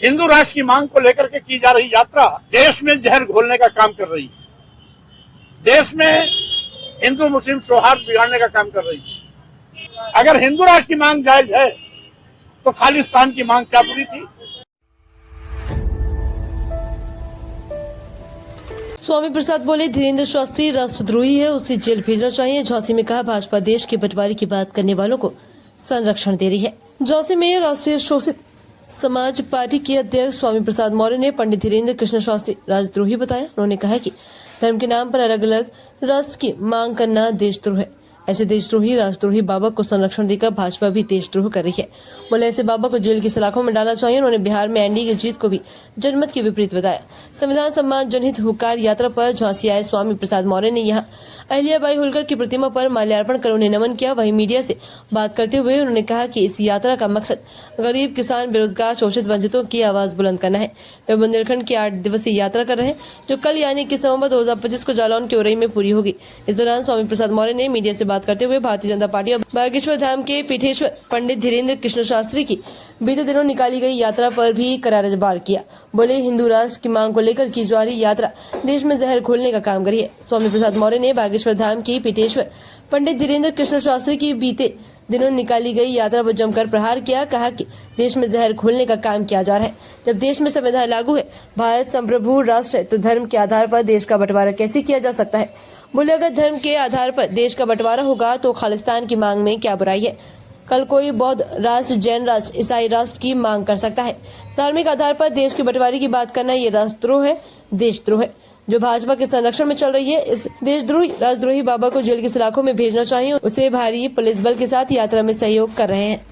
हिंदू राष्ट्र की मांग को लेकर के की जा रही यात्रा देश में जहर घोलने का काम कर रही है, देश में हिंदू मुस्लिम सौहार्द बिगाड़ने का काम कर रही है। अगर हिंदू राष्ट्र की मांग जायज है तो खालिस्तान की मांग क्या बुरी थी? स्वामी प्रसाद बोले, धीरेन्द्र शास्त्री राष्ट्रद्रोही है, उसे जेल भेजना चाहिए। झांसी में कहा, भाजपा देश के बंटवारे की बात करने वालों को संरक्षण दे रही है। झांसी में राष्ट्रीय शोषित समाज पार्टी के अध्यक्ष स्वामी प्रसाद मौर्य ने पंडित धीरेन्द्र कृष्ण शास्त्री राजद्रोही बताया। उन्होंने कहा कि धर्म के नाम पर अलग अलग राष्ट्र की मांग करना देशद्रोह है। ऐसे देशद्रोही राष्ट्रद्रोही बाबा को संरक्षण देकर भाजपा भी देशद्रोह कर रही है। बोले, ऐसे बाबा को जेल की सलाखों में डालना चाहिए। उन्होंने बिहार में एनडीए की जीत को भी जनमत के विपरीत बताया। संविधान सम्मान जनहित हुकार यात्रा पर झांसी आए स्वामी प्रसाद मौर्य ने यहां अहिल्याबाई होलकर की प्रतिमा पर माल्यार्पण कर उन्हें नमन किया। वहीं मीडिया से बात करते हुए उन्होंने कहा कि इस यात्रा का मकसद गरीब, किसान, बेरोजगार, शोषित, वंचितों की आवाज बुलंद करना है। वे बुंदेलखंड की 8 दिवसीय यात्रा कर रहे हैं, जो कल यानी 21 नवंबर 2025 को जालौन के उरई में पूरी होगी। इस दौरान स्वामी प्रसाद मौर्य ने मीडिया से बात करते हुए भारतीय जनता पार्टी और बागेश्वर धाम के पीठेश्वर पंडित धीरेन्द्र कृष्ण शास्त्री की बीते दिनों निकाली गई यात्रा पर भी करारा जवाब किया। बोले, हिंदू राष्ट्र की मांग को लेकर की जा रही यात्रा देश में जहर घोलने का काम करी है। स्वामी प्रसाद मौर्य ने बागेश्वर धाम की पीठेश्वर पंडित धीरेन्द्र कृष्ण शास्त्री की बीते दिनों निकाली गई यात्रा पर जमकर प्रहार किया। कहा कि देश में जहर घोलने का काम किया जा रहा है। जब देश में संविधान लागू है, भारत संप्रभु राष्ट्र है, तो धर्म के आधार पर देश का बंटवारा कैसे किया जा सकता है? बोले, अगर धर्म के आधार पर देश का बंटवारा होगा तो खालिस्तान की मांग में क्या बुराई है? कल कोई बौद्ध राष्ट्र, जैन राष्ट्र, ईसाई राष्ट्र की मांग कर सकता है। धार्मिक आधार पर देश के बंटवारे की बात करना ये राष्ट्रद्रोह है, देशद्रोह है, जो भाजपा के संरक्षण में चल रही है। इस देशद्रोही राजद्रोही बाबा को जेल की सलाखों में भेजना चाहिए। उसे भारी पुलिस बल के साथ यात्रा में सहयोग कर रहे हैं।